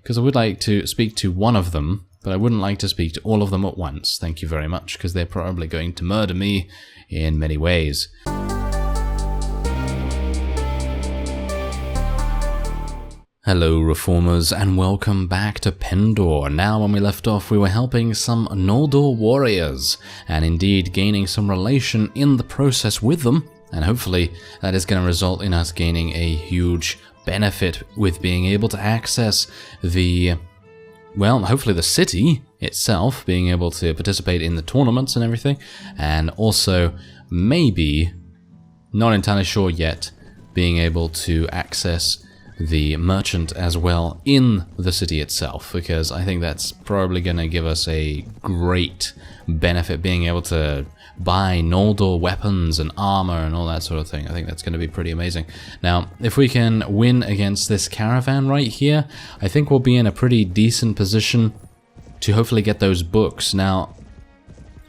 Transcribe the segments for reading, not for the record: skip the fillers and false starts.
because I would like to speak to one of them, but I wouldn't like to speak to all of them at once. Thank you very much, because they're probably going to murder me in many ways. Hello Reformers, and welcome back to Pendor. Now, when we left off, we were helping some Noldor warriors, and indeed gaining some relation in the process with them, and hopefully that is going to result in us gaining a huge benefit with being able to access the, well, hopefully the city itself, being able to participate in the tournaments and everything, and also maybe, not entirely sure yet, being able to access the merchant as well in the city itself, because I think that's probably going to give us a great benefit, being able to buy Noldor weapons and armor and all that sort of thing. I think that's going to be pretty amazing. Now, if we can win against this caravan right here, I think we'll be in a pretty decent position to hopefully get those books. Now,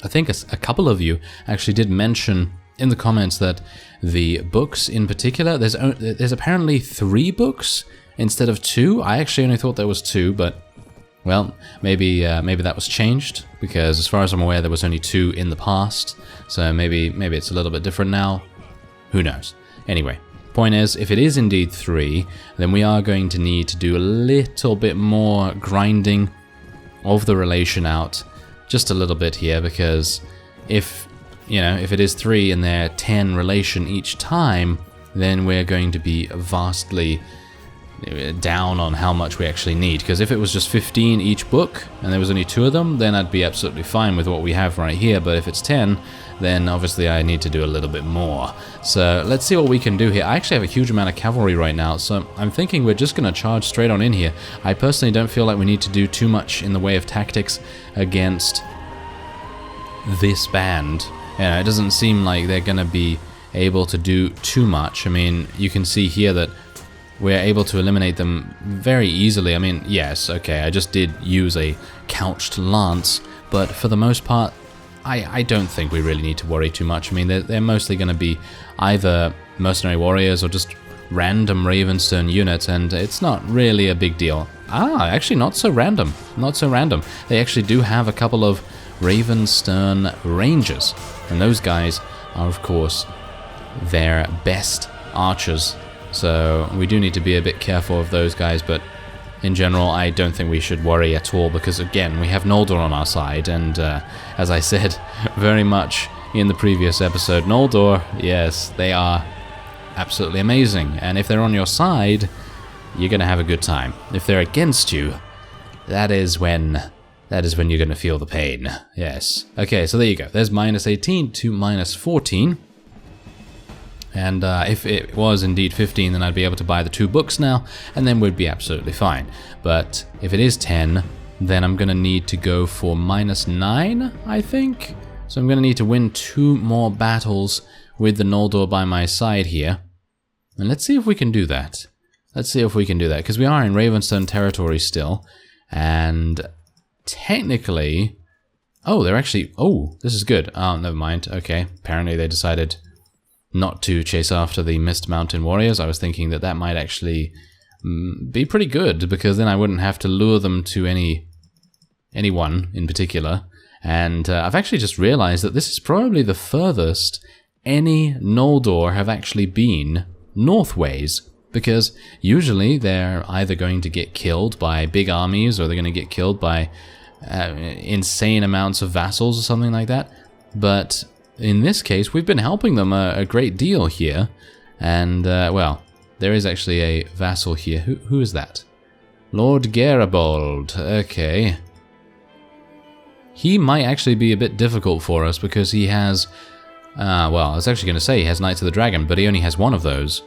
I think a couple of you actually did mention in the comments that the books in particular, there's apparently 3 books instead of 2. I actually only thought there was 2, but well, maybe that was changed, because as far as I'm aware there was only 2 in the past, so maybe it's a little bit different now. Who knows? Anyway, point is, if it is indeed 3, then we are going to need to do a little bit more grinding of the relation out, just a little bit here, because if it is 3 and they're 10 relation each time, then we're going to be vastly down on how much we actually need. Because if it was just 15 each book, and there was only 2 of them, then I'd be absolutely fine with what we have right here. But if it's 10, then obviously I need to do a little bit more. So let's see what we can do here. I actually have a huge amount of cavalry right now, so I'm thinking we're just going to charge straight on in here. I personally don't feel like we need to do too much in the way of tactics against this band. It doesn't seem like they're going to be able to do too much. I mean, you can see here that we're able to eliminate them very easily. I mean, yes, okay, I just did use a couched lance, but for the most part, I don't think we really need to worry too much. I mean, they're mostly going to be either mercenary warriors or just random Ravenstone units, and it's not really a big deal. Actually, not so random. Not so random. They actually do have a couple of Ravenstone Rangers, and those guys are of course their best archers, so we do need to be a bit careful of those guys, but in general I don't think we should worry at all, because again, we have Noldor on our side, and as I said very much in the previous episode, Noldor, yes, they are absolutely amazing, and if they're on your side, you're gonna have a good time. If they're against you, that is when you're going to feel the pain. Yes. Okay, so there you go. There's minus 18 to minus 14. And if it was indeed 15, then I'd be able to buy the 2 books now, and then we'd be absolutely fine. But if it is 10, then I'm going to need to go for minus 9, I think. So I'm going to need to win 2 more battles with the Noldor by my side here. And let's see if we can do that. Let's see if we can do that, because we are in Ravenstone territory still, and technically, they're actually, this is good. Never mind. Okay, apparently they decided not to chase after the Mist Mountain warriors. I was thinking that might actually be pretty good, because then I wouldn't have to lure them to anyone in particular. And I've actually just realized that this is probably the furthest any Noldor have actually been northways, because usually they're either going to get killed by big armies, or they're going to get killed by insane amounts of vassals or something like that. But in this case, we've been helping them a great deal here, and well, there is actually a vassal here. Who is that? Lord Garibold. Okay, he might actually be a bit difficult for us, because he has well, I was actually going to say he has Knights of the Dragon, but he only has 1 of those,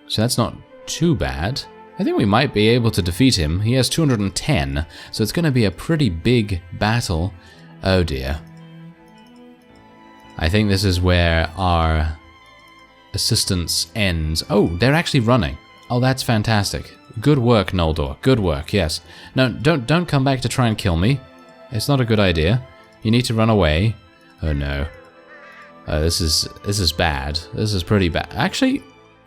so that's not too bad. I think we might be able to defeat him. He has 210, so it's going to be a pretty big battle. Oh dear. I think this is where our assistance ends. Oh, they're actually running. Oh, that's fantastic. Good work, Noldor. Good work, yes. No, don't come back to try and kill me. It's not a good idea. You need to run away. Oh no. This is bad. This is pretty bad. Actually,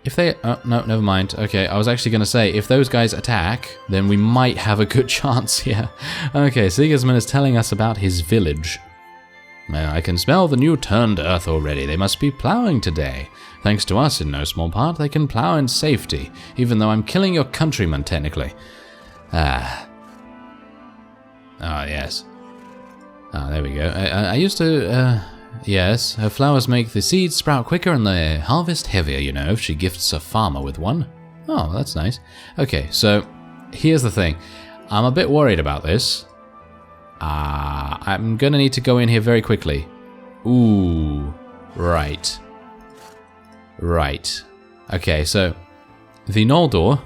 If they... Oh, no, never mind. Okay, I was actually going to say, if those guys attack, then we might have a good chance here. Okay, Sigismund is telling us about his village. I can smell the new turned earth already. They must be ploughing today. Thanks to us, in no small part, they can plough in safety, even though I'm killing your countrymen, technically. Ah, yes. Ah, there we go. I used to... Yes, her flowers make the seeds sprout quicker and the harvest heavier, you know, if she gifts a farmer with one. Oh, that's nice. Okay, so here's the thing. I'm a bit worried about this. I'm gonna need to go in here very quickly. Ooh, right. Right. Okay, so the Noldor,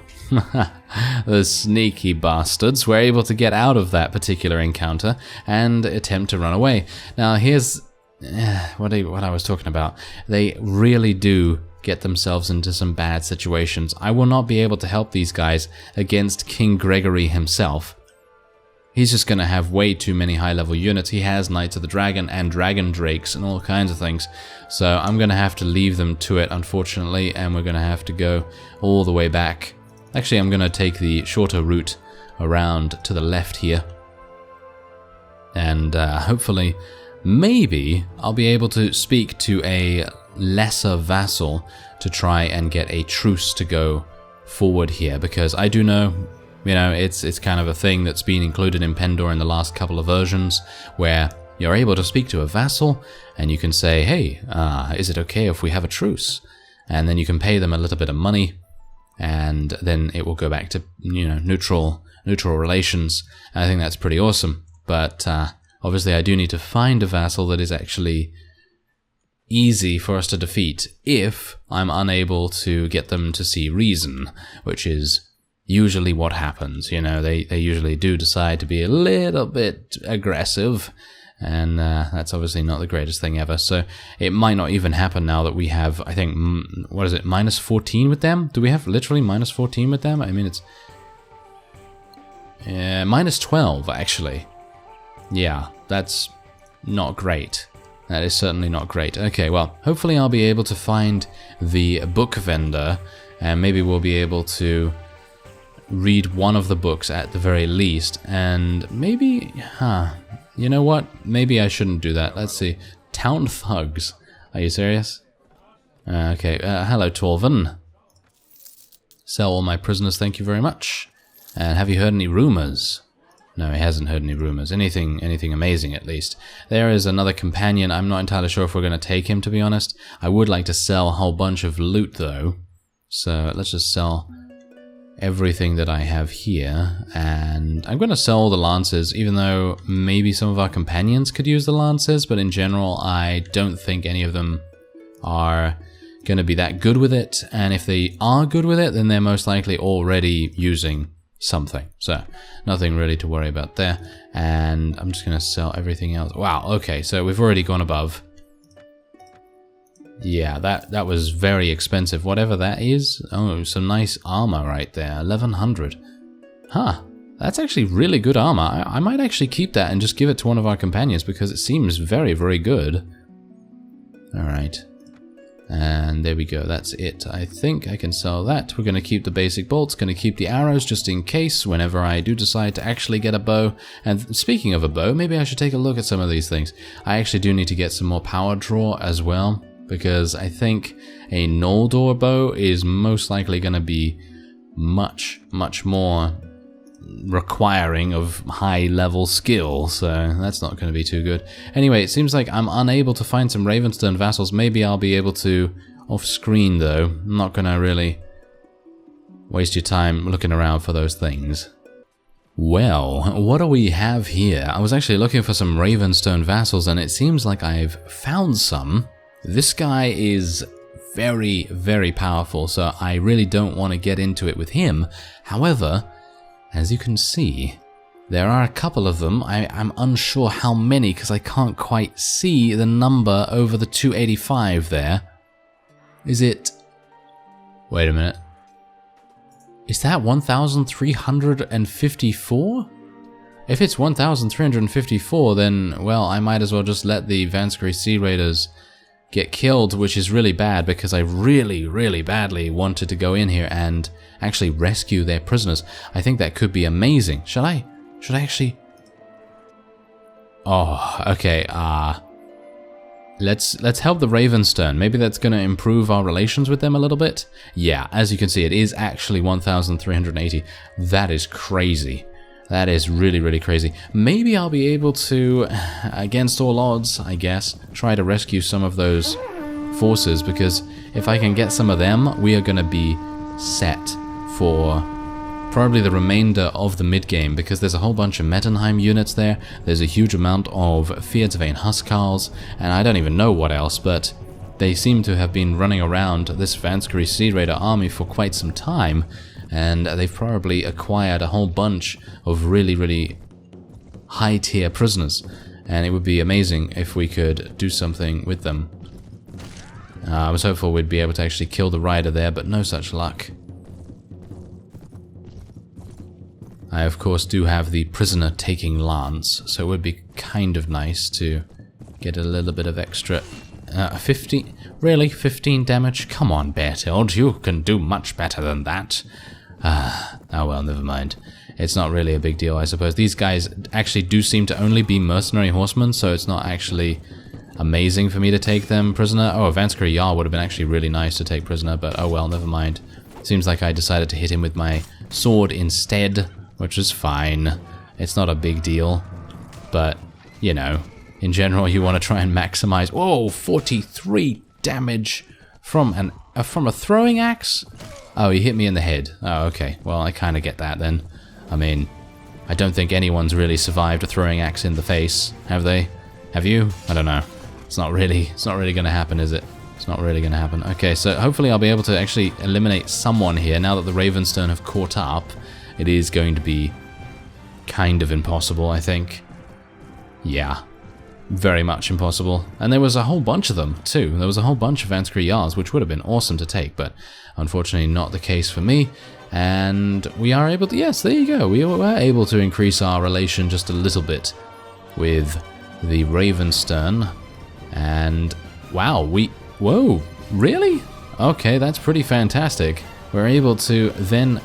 the sneaky bastards, were able to get out of that particular encounter and attempt to run away. Now, here's what I was talking about. They really do get themselves into some bad situations. I will not be able to help these guys against King Gregory himself. He's just going to have way too many high-level units. He has Knights of the Dragon and Dragon Drakes and all kinds of things. So I'm going to have to leave them to it, unfortunately, and we're going to have to go all the way back. Actually, I'm going to take the shorter route around to the left here. And hopefully, maybe I'll be able to speak to a lesser vassal to try and get a truce to go forward here, because I do know, you know, it's kind of a thing that's been included in Pendor in the last couple of versions, where you're able to speak to a vassal and you can say, hey, is it okay if we have a truce? And then you can pay them a little bit of money, and then it will go back to, you know, neutral relations. And I think that's pretty awesome. But obviously I do need to find a vassal that is actually easy for us to defeat if I'm unable to get them to see reason, which is usually what happens. You know, they usually do decide to be a little bit aggressive, and that's obviously not the greatest thing ever. So it might not even happen now that we have, I think, what is it, minus 14 with them? Do we have literally minus 14 with them? I mean, it's minus 12, actually. Yeah, that's not great. That is certainly not great. Okay, well, hopefully I'll be able to find the book vendor, and maybe we'll be able to read one of the books at the very least, and maybe, you know what? Maybe I shouldn't do that. Let's see. Town thugs. Are you serious? Okay, hello, Torvin. Sell all my prisoners, thank you very much. And have you heard any rumors? No, he hasn't heard any rumors. Anything amazing, at least. There is another companion. I'm not entirely sure if we're going to take him, to be honest. I would like to sell a whole bunch of loot, though. So let's just sell everything that I have here. And I'm going to sell all the lances, even though maybe some of our companions could use the lances. But in general, I don't think any of them are going to be that good with it. And if they are good with it, then they're most likely already using something. So nothing really to worry about there. And I'm just going to sell everything else. Wow, okay, so we've already gone above. Yeah, that was very expensive, whatever that is. Oh, some nice armor right there, 1100. Huh, that's actually really good armor. I might actually keep that and just give it to one of our companions, because it seems very, very good. Alright. And there we go, that's it. I think I can sell that. We're going to keep the basic bolts, going to keep the arrows just in case whenever I do decide to actually get a bow. And speaking of a bow, maybe I should take a look at some of these things. I actually do need to get some more power draw as well, because I think a Noldor bow is most likely going to be much, much more requiring of high level skill, so that's not going to be too good. Anyway, it seems like I'm unable to find some Ravenstone vassals. Maybe I'll be able to off screen, though. I'm not going to really waste your time looking around for those things. Well, what do we have here? I was actually looking for some Ravenstone vassals, and it seems like I've found some. This guy is very, very powerful, so I really don't want to get into it with him. However, as you can see, there are a couple of them. I'm unsure how many, because I can't quite see the number over the 285 there. Is it... Wait a minute. Is that 1,354? If it's 1,354, then, well, I might as well just let the Scurry Raiders get killed, which is really bad because I really, really badly wanted to go in here and actually rescue their prisoners. I think that could be amazing. Should I actually... Oh, okay, let's help the Ravenstone. Maybe that's going to improve our relations with them a little bit. Yeah, as you can see, it is actually 1,380. That is crazy. That is really, really crazy. Maybe I'll be able to, against all odds, I guess, try to rescue some of those forces, because if I can get some of them, we are going to be set for probably the remainder of the mid-game, because there's a whole bunch of Mettenheim units there, there's a huge amount of Fierdsvain Huskarls, and I don't even know what else, but they seem to have been running around this Vanskury Sea Raider army for quite some time, and they've probably acquired a whole bunch of really, really high-tier prisoners, and it would be amazing if we could do something with them. I was hopeful we'd be able to actually kill the rider there, but no such luck. I, of course, do have the prisoner-taking lance, so it would be kind of nice to get a little bit of extra... 15? Really? 15 damage? Come on, Berthold, you can do much better than that. Oh well, never mind. It's not really a big deal, I suppose. These guys actually do seem to only be mercenary horsemen, so it's not actually amazing for me to take them prisoner. Oh, Vanskury Jarl would have been actually really nice to take prisoner, but oh well, never mind. Seems like I decided to hit him with my sword instead, which is fine. It's not a big deal, but, you know, in general, you want to try and maximize... Whoa, 43 damage from a throwing axe? Oh, he hit me in the head. Oh, okay. Well, I kind of get that then. I mean, I don't think anyone's really survived a throwing axe in the face, have they? Have you? I don't know. It's not really going to happen, is it? It's not really going to happen. Okay, so hopefully I'll be able to actually eliminate someone here. Now that the Ravenstone have caught up, it is going to be kind of impossible, I think. Yeah. Very much impossible. And there was a whole bunch of them, too. There was a whole bunch of Vanskury Jarls, which would have been awesome to take, but unfortunately not the case for me. And we are able to... Yes, there you go. We were able to increase our relation just a little bit with the Ravenstone. And, wow, Whoa, really? Okay, that's pretty fantastic. We're able to then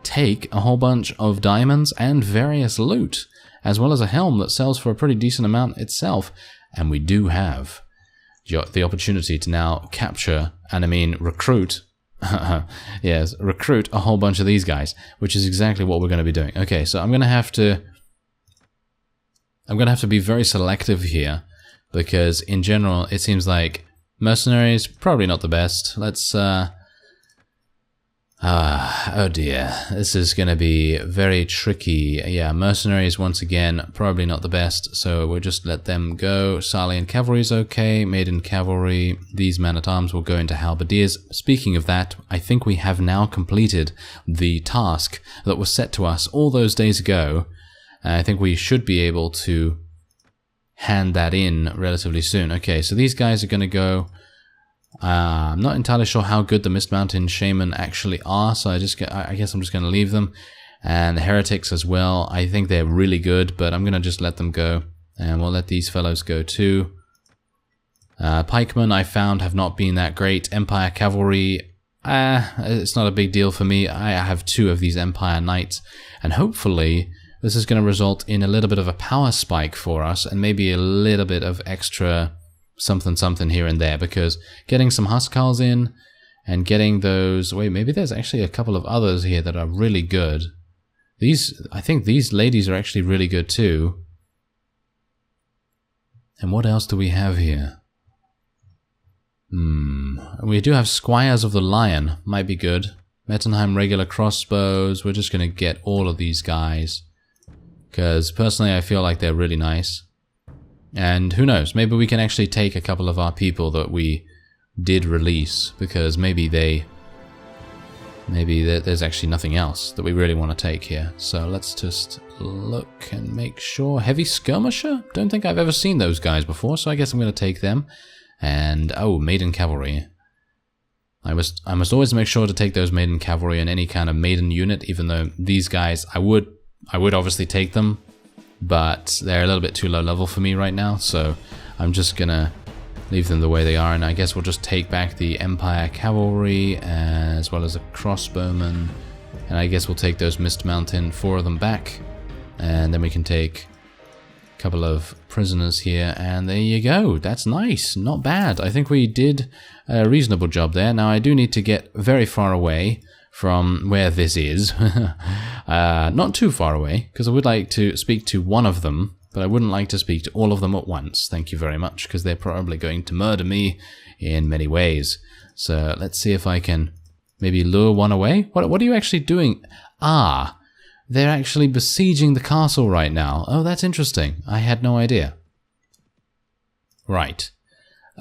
take a whole bunch of diamonds and various loot, as well as a helm that sells for a pretty decent amount itself. And we do have the opportunity to now capture, and I mean recruit, yes, recruit a whole bunch of these guys, which is exactly what we're going to be doing. Okay, so I'm going to have to be very selective here, because in general it seems like mercenaries probably not the best. Let's oh dear, this is going to be very tricky. Yeah, mercenaries once again probably not the best, so we'll just let them go. Salian cavalry is okay, maiden cavalry, these men-at-arms will go into halberdiers. Speaking of that, I think we have now completed the task that was set to us all those days ago. I think we should be able to hand that in relatively soon. Okay, so these guys are going to go... I'm not entirely sure how good the Mist Mountain Shaman actually are, so I guess I'm just going to leave them. And the Heretics as well, I think they're really good, but I'm going to just let them go. And we'll let these fellows go too. Pikemen, I found, have not been that great. Empire Cavalry, it's not a big deal for me. I have 2 of these Empire Knights, and hopefully this is going to result in a little bit of a power spike for us, and maybe a little bit of extra... something here and there, because getting some Huskarls in and getting those... Wait, maybe there's actually a couple of others here that are really good. I think these ladies are actually really good too. And what else do we have here? We do have Squires of the Lion, might be good. Mettenheim regular crossbows, we're just going to get all of these guys. Because personally I feel like they're really nice. And who knows, maybe we can actually take a couple of our people that we did release, because maybe there's actually nothing else that we really want to take here. So let's just look and make sure. Heavy Skirmisher? Don't think I've ever seen those guys before, so I guess I'm going to take them. And, oh, Maiden Cavalry. I must always make sure to take those Maiden Cavalry in any kind of Maiden unit, even though these guys, I would obviously take them. But they're a little bit too low level for me right now, so I'm just gonna leave them the way they are, and I guess we'll just take back the Empire Cavalry as well as a crossbowman, and I guess we'll take those Mist Mountain, 4 of them back, and then we can take a couple of prisoners here, and there you go. That's nice, not bad. I think we did a reasonable job there. Now I do need to get very far away from where this is. Not too far away, because I would like to speak to one of them, but I wouldn't like to speak to all of them at once. Thank you very much, because they're probably going to murder me in many ways. So let's see if I can maybe lure one away. What are you actually doing? Ah, they're actually besieging the castle right now. Oh, that's interesting. I had no idea. Right.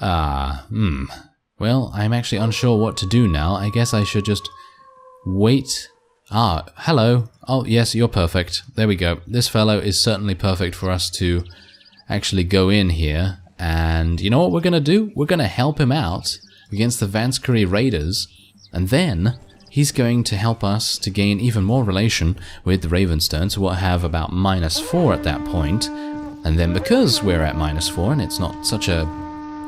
Well, I'm actually unsure what to do now. I guess I should just wait. Ah, hello. Oh, yes, you're perfect. There we go. This fellow is certainly perfect for us to actually go in here. And you know what we're going to do? We're going to help him out against the Scurry Raiders. And then he's going to help us to gain even more relation with Ravenstone. So we'll have about -4 at that point. And then because we're at -4 and it's not such a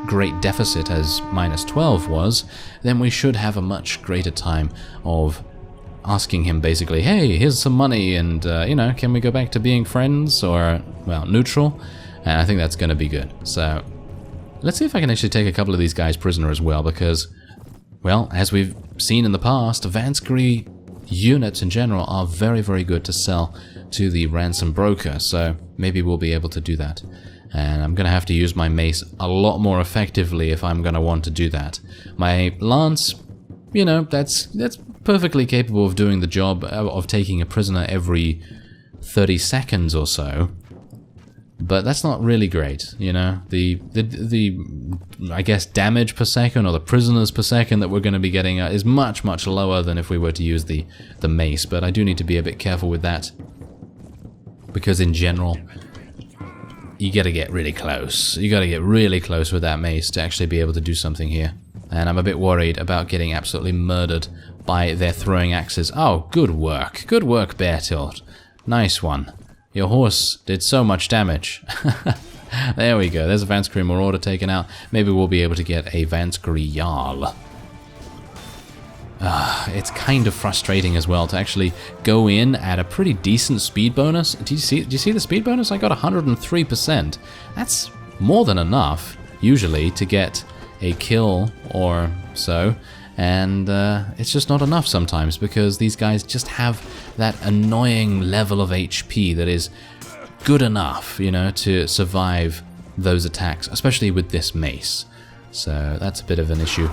great deficit as -12 was, then we should have a much greater time of asking him basically, hey, here's some money, and, you know, can we go back to being friends, or, well, neutral? And I think that's going to be good. So, let's see if I can actually take a couple of these guys prisoner as well, because, well, as we've seen in the past, Scurry units in general are very, very good to sell to the ransom broker, so maybe we'll be able to do that. And I'm going to have to use my mace a lot more effectively if I'm going to want to do that. My lance, you know, that's perfectly capable of doing the job of taking a prisoner every 30 seconds or so, but that's not really great, you know. The I guess damage per second, or the prisoners per second that we're going to be getting is much, much lower than if we were to use the mace, but I do need to be a bit careful with that, because in general you got to get really close. You got to get really close with that mace to actually be able to do something here. And I'm a bit worried about getting absolutely murdered by their throwing axes. Oh, good work. Good work, Bertild. Nice one. Your horse did so much damage. There we go. There's a Scurry Marauder taken out. Maybe we'll be able to get a Scurry Jarl. It's kind of frustrating as well to actually go in at a pretty decent speed bonus. Do you see the speed bonus? I got 103%. That's more than enough, usually, to get a kill or so. And it's just not enough sometimes, because these guys just have that annoying level of HP that is good enough, you know, to survive those attacks, especially with this mace. So that's a bit of an issue.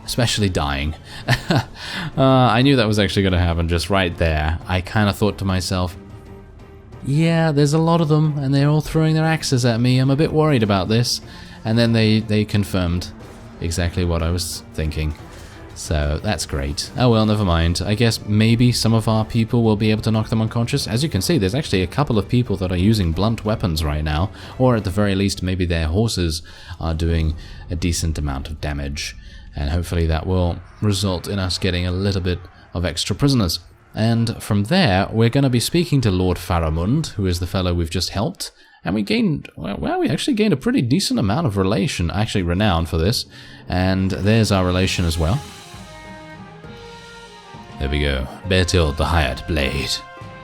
Especially dying. I knew that was actually going to happen just right there. I kind of thought to myself, yeah, there's a lot of them, and they're all throwing their axes at me. I'm a bit worried about this. And then they confirmed exactly what I was thinking. So that's great. Oh well, never mind. I guess maybe some of our people will be able to knock them unconscious. As you can see, there's actually a couple of people that are using blunt weapons right now. Or at the very least, maybe their horses are doing a decent amount of damage. And hopefully that will result in us getting a little bit of extra prisoners. And from there, we're going to be speaking to Lord Faramund, who is the fellow we've just helped. And we gained, well, we actually gained a pretty decent amount of relation, actually renown for this. And there's our relation as well. There we go. Bertild, the Hired Blade,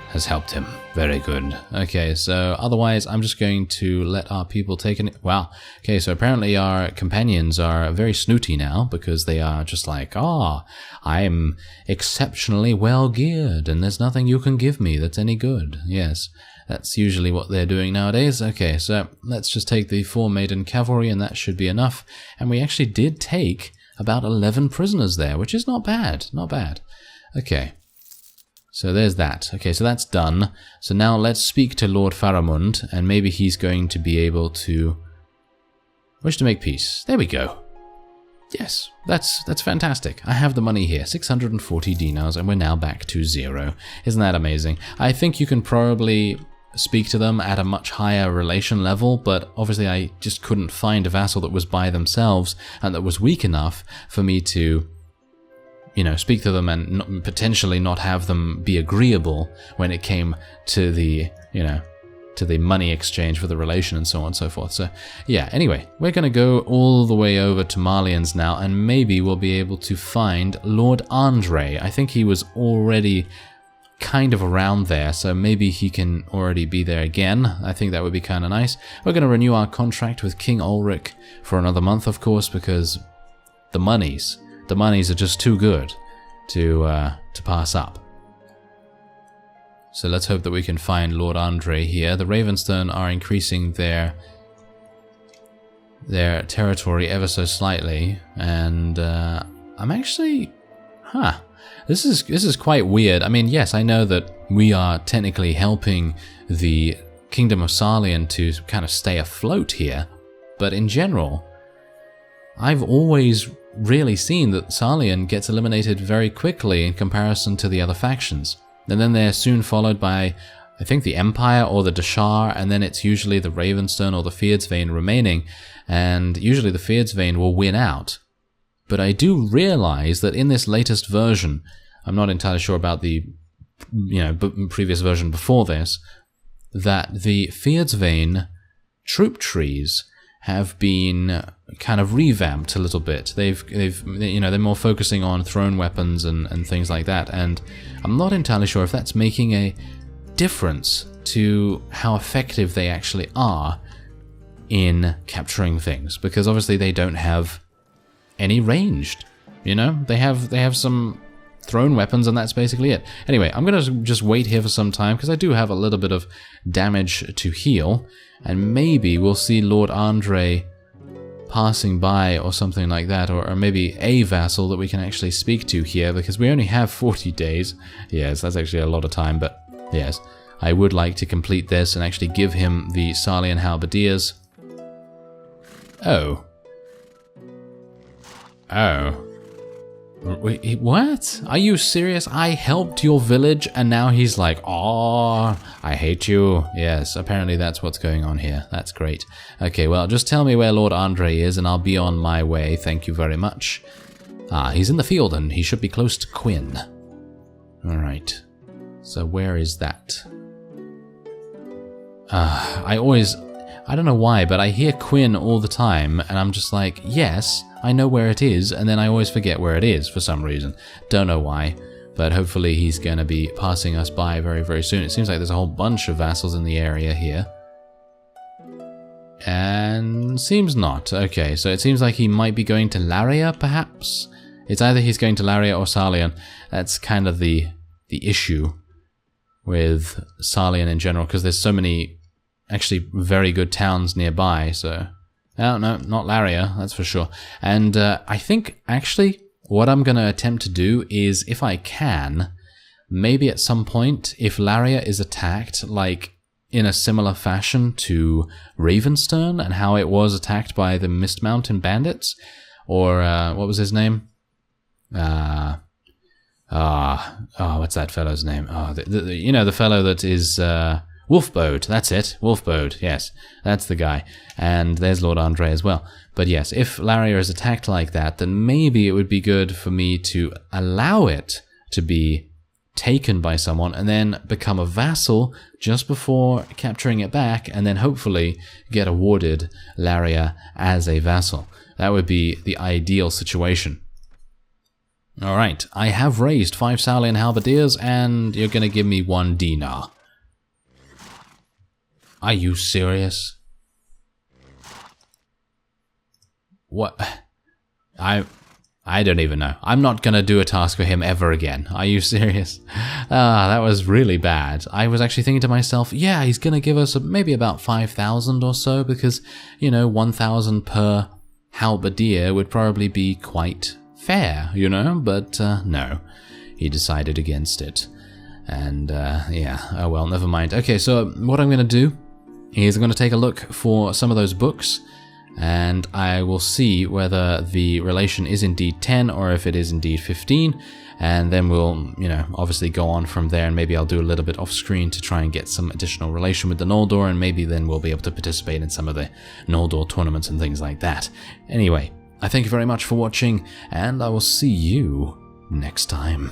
has helped him. Very good. Okay, so otherwise I'm just going to let our people take an... Wow. Okay, so apparently our companions are very snooty now, because they are just like, I'm exceptionally well geared, and there's nothing you can give me that's any good. Yes, that's usually what they're doing nowadays. Okay, so let's just take the 4 maiden cavalry, and that should be enough. And we actually did take about 11 prisoners there, which is not bad. Not bad. Okay. So there's that. Okay, so that's done. So now let's speak to Lord Faramund, and maybe he's going to be able to wish to make peace. There we go. Yes, that's fantastic. I have the money here, 640 dinars, and we're now back to 0. Isn't that amazing? I think you can probably speak to them at a much higher relation level, but obviously I just couldn't find a vassal that was by themselves and that was weak enough for me to, you know, speak to them and potentially not have them be agreeable when it came to the, you know, the money exchange for the relation and so on and so forth. So yeah, anyway, we're going to go all the way over to Marlians now, and maybe we'll be able to find Lord Andre. I think he was already kind of around there, so maybe he can already be there again. I think that would be kind of nice. We're going to renew our contract with King Ulrich for another month, of course, because the monies are just too good to pass up. So let's hope that we can find Lord Andre here. The Ravenstone are increasing their territory ever so slightly, and I'm actually, this is quite weird. I mean, yes, I know that we are technically helping the Kingdom of Sarlian to kind of stay afloat here, but in general, I've always really seen that Sarlian gets eliminated very quickly in comparison to the other factions. And then they're soon followed by, I think, the Empire or the Dashar, and then it's usually the Ravenstone or the Fyhrr remaining, and usually the Fyhrr will win out. But I do realize that in this latest version, I'm not entirely sure about the previous version before this, that the Fyhrr troop trees have been kind of revamped a little bit. They're more focusing on thrown weapons and things like that, and I'm not entirely sure if that's making a difference to how effective they actually are in capturing things, because obviously they don't have any ranged. They have some thrown weapons, and that's basically it. Anyway, I'm going to just wait here for some time, because I do have a little bit of damage to heal, and maybe we'll see Lord Andre passing by or something like that, or maybe a vassal that we can actually speak to here, because we only have 40 days. Yes, that's actually a lot of time, but yes, I would like to complete this and actually give him the Sarlian Halberdiers. Oh. Wait, what? Are you serious? I helped your village and now he's like, oh, I hate you. Yes, apparently that's what's going on here. That's great. Okay, well, just tell me where Lord Andre is and I'll be on my way. Thank you very much. Ah, he's in the field and he should be close to Quinn. Alright. So where is that? I don't know why, but I hear Quinn all the time and I'm just like, yes, I know where it is, and then I always forget where it is for some reason. Don't know why, but hopefully he's going to be passing us by very, very soon. It seems like there's a whole bunch of vassals in the area here. And seems not. Okay, so it seems like he might be going to Laria, perhaps? It's either he's going to Laria or Sarlian. That's kind of the issue with Sarlian in general, because there's so many actually very good towns nearby, so... Oh, no, not Laria, that's for sure. And I think, actually, what I'm going to attempt to do is, if I can, maybe at some point, if Laria is attacked, like, in a similar fashion to Ravenstone, and how it was attacked by the Mist Mountain bandits, or, what was his name? What's that fellow's name? Oh, the fellow that is... Wolfbode, that's it. Wolfbode, yes. That's the guy. And there's Lord Andre as well. But yes, if Laria is attacked like that, then maybe it would be good for me to allow it to be taken by someone and then become a vassal just before capturing it back, and then hopefully get awarded Laria as a vassal. That would be the ideal situation. Alright, I have raised 5 Sarlian Halberdiers, and you're going to give me 1 dinar. Are you serious? What? I don't even know. I'm not gonna do a task for him ever again. Are you serious? That was really bad. I was actually thinking to myself, yeah, he's gonna give us maybe about 5,000 or so, because, 1,000 per halberdier would probably be quite fair, but no. He decided against it. And, yeah, oh well, never mind. Okay, so what I'm gonna do is I'm going to take a look for some of those books, and I will see whether the relation is indeed 10 or if it is indeed 15, and then we'll, obviously go on from there, and maybe I'll do a little bit off screen to try and get some additional relation with the Noldor, and maybe then we'll be able to participate in some of the Noldor tournaments and things like that. Anyway, I thank you very much for watching, and I will see you next time.